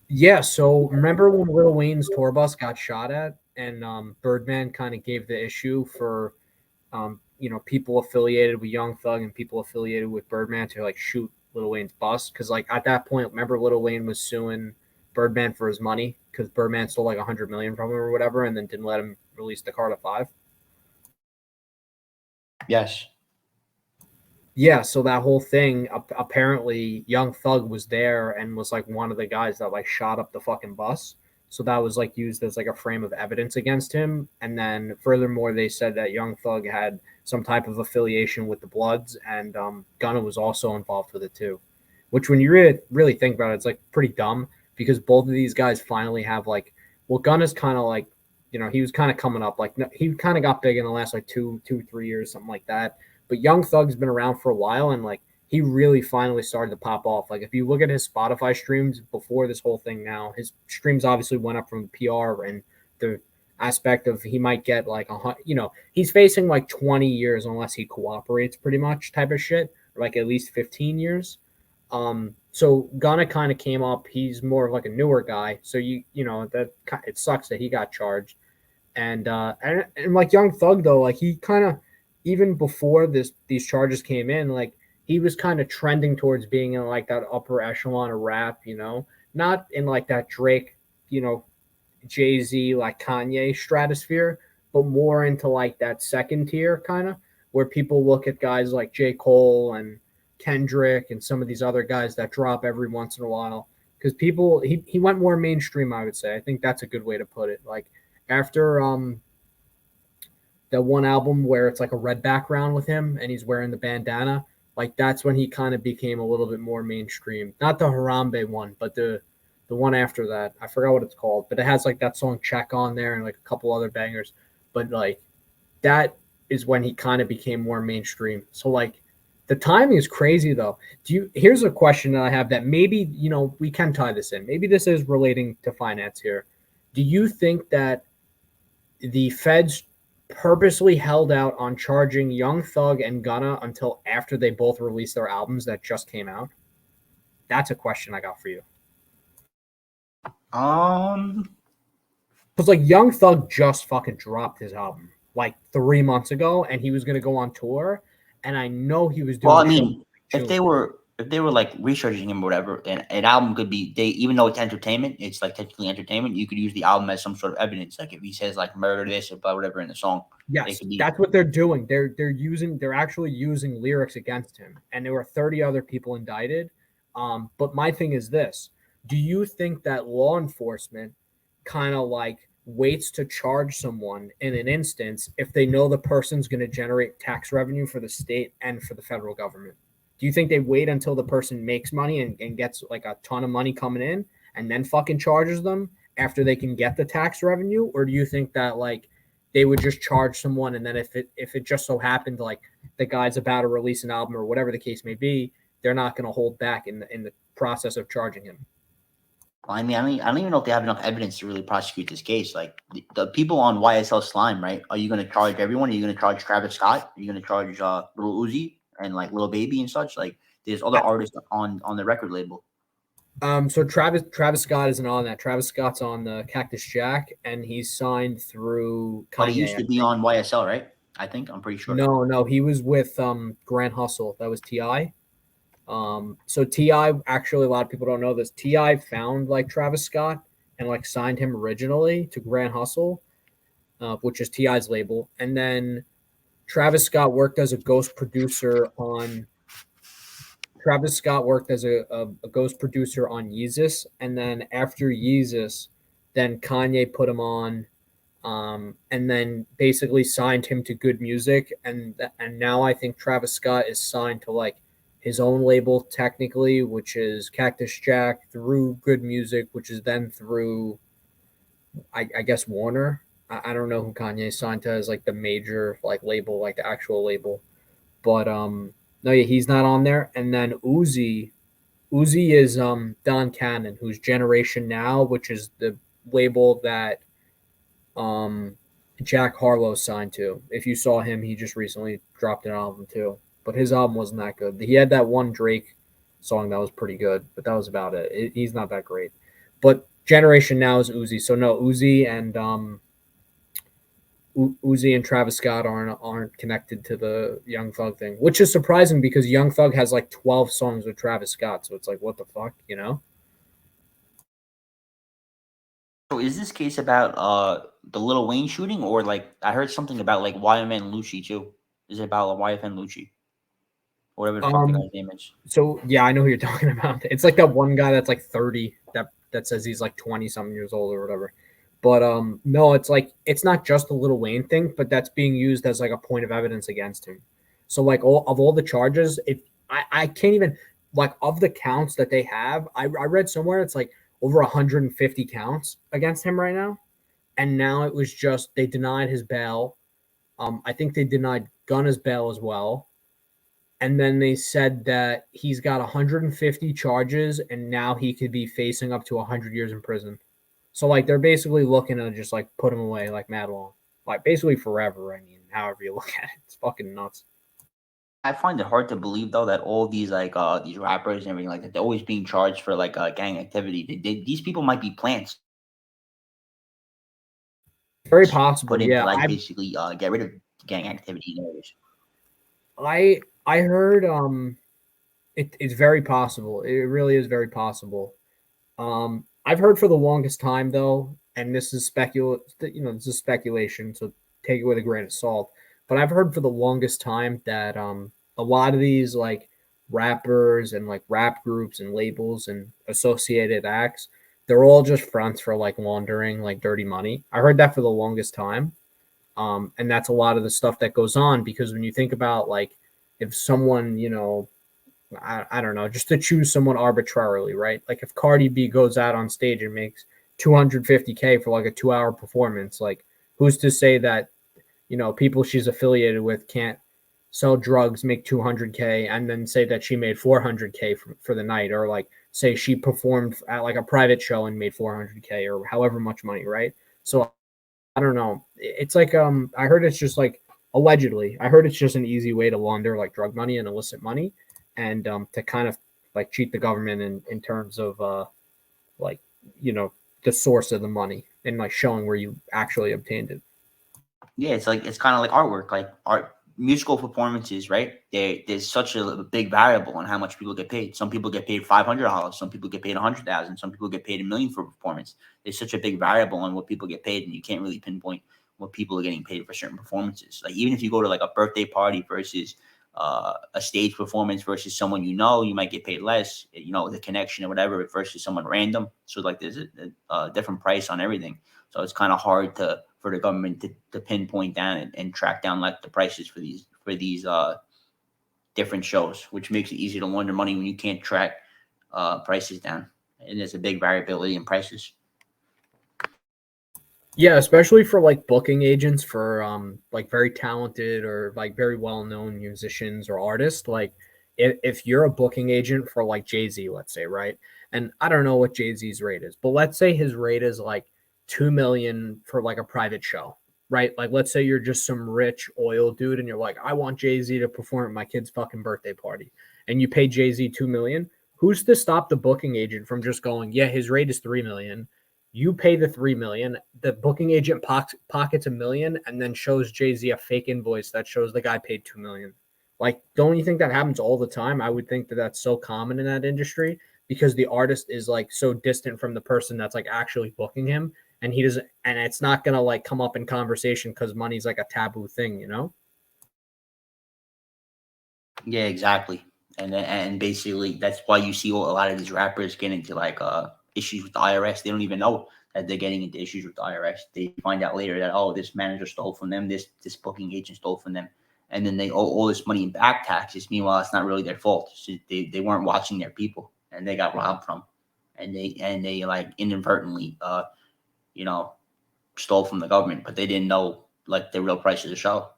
Yeah, so remember when Lil Wayne's tour bus got shot at, and Birdman kind of gave the issue for people affiliated with Young Thug and people affiliated with Birdman to like shoot Lil Wayne's bus because like at that point, remember Lil Wayne was suing Birdman for his money because Birdman stole like 100 million from him or whatever, and then didn't let him release the Carter Five. Yes. Yeah, so that whole thing, apparently, Young Thug was there and was like one of the guys that like shot up the fucking bus. So that was like used as like a frame of evidence against him. And then furthermore, they said that Young Thug had some type of affiliation with the Bloods, and Gunna was also involved with it too. Which, when you really think about it, it's like pretty dumb because both of these guys finally have like, well, Gunna's kind of like, he was kind of coming up, like he kind of got big in the last like 3 years, something like that, but Young Thug's been around for a while, and like he really finally started to pop off. Like if you look at his Spotify streams before this whole thing, now his streams obviously went up from the PR and the aspect of he might get like he's facing like 20 years unless he cooperates, pretty much type of shit, or like at least 15 years. So Gunna kind of came up. He's more of like a newer guy, so that it sucks that he got charged. And like Young Thug though, like he kind of, even before these charges came in, like he was kind of trending towards being in like that upper echelon of rap, not in like that Drake, you know, Jay-Z, like Kanye stratosphere, but more into like that second tier kind of, where people look at guys like J. Cole and Kendrick and some of these other guys that drop every once in a while. Because he went more mainstream, I would say. I think that's a good way to put it. Like after that one album where it's like a red background with him and he's wearing the bandana, like that's when he kind of became a little bit more mainstream. Not the Harambe one, but the one after that. I forgot what it's called, but it has like that song Check on there and like a couple other bangers. But like that is when he kind of became more mainstream. So like the timing is crazy though. Here's a question that I have that maybe, we can tie this in. Maybe this is relating to finance here. Do you think that the feds purposely held out on charging Young Thug and Gunna until after they both released their albums that just came out? That's a question I got for you. Um. Because like Young Thug just fucking dropped his album like 3 months ago, and he was gonna go on tour, and I know he was Well, doing I a show mean, in if June. they were like researching him or whatever, and an album could be they even though it's entertainment, it's like technically entertainment. You could use the album as some sort of evidence. Like if he says like murder this or blah whatever in the song, it Yes, could be. that's what they're doing. They're actually using lyrics against him, and there were 30 other people indicted. But my thing is this: do you think that law enforcement kind of like waits to charge someone in an instance if they know the person's going to generate tax revenue for the state and for the federal government? Do you think they wait until the person makes money and gets like a ton of money coming in and then fucking charges them after they can get the tax revenue? Or do you think that like they would just charge someone, and then if it just so happened like the guy's about to release an album or whatever the case may be, they're not going to hold back in the process of charging him? I mean, I don't even know if they have enough evidence to really prosecute this case. Like the people on YSL Slime, right? Are you going to charge everyone? Are you going to charge Travis Scott? Are you going to charge Little Uzi and like Little Baby and such? Like there's other artists on the record label. So Travis Scott isn't on that. Travis Scott's on the Cactus Jack, and he's signed through But he Kanye, used I to be think. on YSL, right? I think I'm pretty sure. No, he was with Grand Hustle. That was Ti. So Ti, actually, a lot of people don't know this. Ti found like Travis Scott and like signed him originally to Grand Hustle, which is Ti's label, and then Travis Scott worked as a ghost producer on. Travis Scott worked as a ghost producer on Yeezus, and then after Yeezus, then Kanye put him on, and then basically signed him to Good Music, and now I think Travis Scott is signed to like his own label technically, which is Cactus Jack through Good Music, which is then through I guess Warner. I don't know who Kanye signed to as like the major like label, like the actual label, but no, yeah, he's not on there. And then Uzi is Don Cannon, who's Generation Now, which is the label that um Jack Harlow signed to. If you saw him, he just recently dropped an album too, but his album wasn't that good. He had that one Drake song that was pretty good, but that was about it. He's not that great. But Generation Now is Uzi. So no, Uzi and Travis Scott aren't connected to the Young Thug thing, which is surprising because Young Thug has like 12 songs with Travis Scott. So it's like, what the fuck, you know? So is this case about the Little Wayne shooting, or like I heard something about like YMN Lucci too? Is it about YFN Lucci, whatever the fuck the Um, guy's name is? so yeah, I know who you're talking about. It's like that one guy that's like 30 that says he's like 20 something years old or whatever. But no, it's like it's not just the Little Wayne thing, but that's being used as like a point of evidence against him. So like all the charges, I can't even like of the counts that they have, I read somewhere it's like over 150 counts against him right now. And now it was just they denied his bail. I think they denied Gunna's bail as well, and then they said that he's got 150 charges and now he could be facing up to 100 years in prison. So like they're basically looking to just like put him away like mad long, like basically forever. I mean, however you look at it, it's fucking nuts. I find it hard to believe though that all these these rappers and everything like that they're always being charged for like gang activity. These people might be plants Very put possible, in to yeah. like basically get rid of gang activity in areas. I heard it's very possible. It really is very possible. I've heard for the longest time though, and this is speculation, so take it with a grain of salt. But I've heard for the longest time that a lot of these like rappers and like rap groups and labels and associated acts, they're all just fronts for like laundering like dirty money. I heard that for the longest time. And that's a lot of the stuff that goes on because when you think about like if someone, I don't know, just to choose someone arbitrarily, right? Like if Cardi B goes out on stage and makes 250K for like a 2 hour performance, like who's to say that, people she's affiliated with can't sell drugs, make 200K, and then say that she made 400K for the night, or like say she performed at like a private show and made 400K or however much money, right? So I don't know. It's like I heard it's just like allegedly. I heard it's just an easy way to launder like drug money and illicit money, and to kind of like cheat the government in terms of like you know the source of the money and like showing where you actually obtained it. Yeah, it's like it's kind of like artwork, like art musical performances, right? There's such a big variable on how much people get paid. Some people get paid $500, some people get paid 100,000, some people get paid 1 million for a performance. There's such a big variable on what people get paid, and you can't really pinpoint what people are getting paid for certain performances. Like even if you go to like a birthday party versus a stage performance versus someone you might get paid less. The connection or whatever versus someone random. So like there's a different price on everything. So it's kind of hard to for the government to pinpoint down and track down like the prices for these different shows, which makes it easy to launder money when you can't track prices down. And there's a big variability in prices. Yeah, especially for like booking agents for like very talented or like very well known musicians or artists. Like if you're a booking agent for like Jay-Z, let's say, right? And I don't know what Jay-Z's rate is, but let's say his rate is like 2 million for like a private show, right? Like let's say you're just some rich oil dude and you're like, I want Jay-Z to perform at my kid's fucking birthday party. And you pay Jay-Z 2 million. Who's to stop the booking agent from just going, yeah, his rate is 3 million, you pay the 3 million, the booking agent pockets 1 million, and then shows Jay-Z a fake invoice that shows the guy paid 2 million. Like, don't you think that happens all the time? I would think that that's so common in that industry because the artist is like so distant from the person that's like actually booking him, and he doesn't, and it's not gonna like come up in conversation because money's like a taboo thing, you know? Yeah, exactly. And basically that's why you see a lot of these rappers get into like issues with the IRS. They don't even know that they're getting into issues with the IRS. They find out later that this manager stole from them, this booking agent stole from them, and then they owe all this money in back taxes. Meanwhile, it's not really their fault. So they weren't watching their people, and they got robbed from, and they like inadvertently you know stole from the government, but they didn't know like the real price of the show.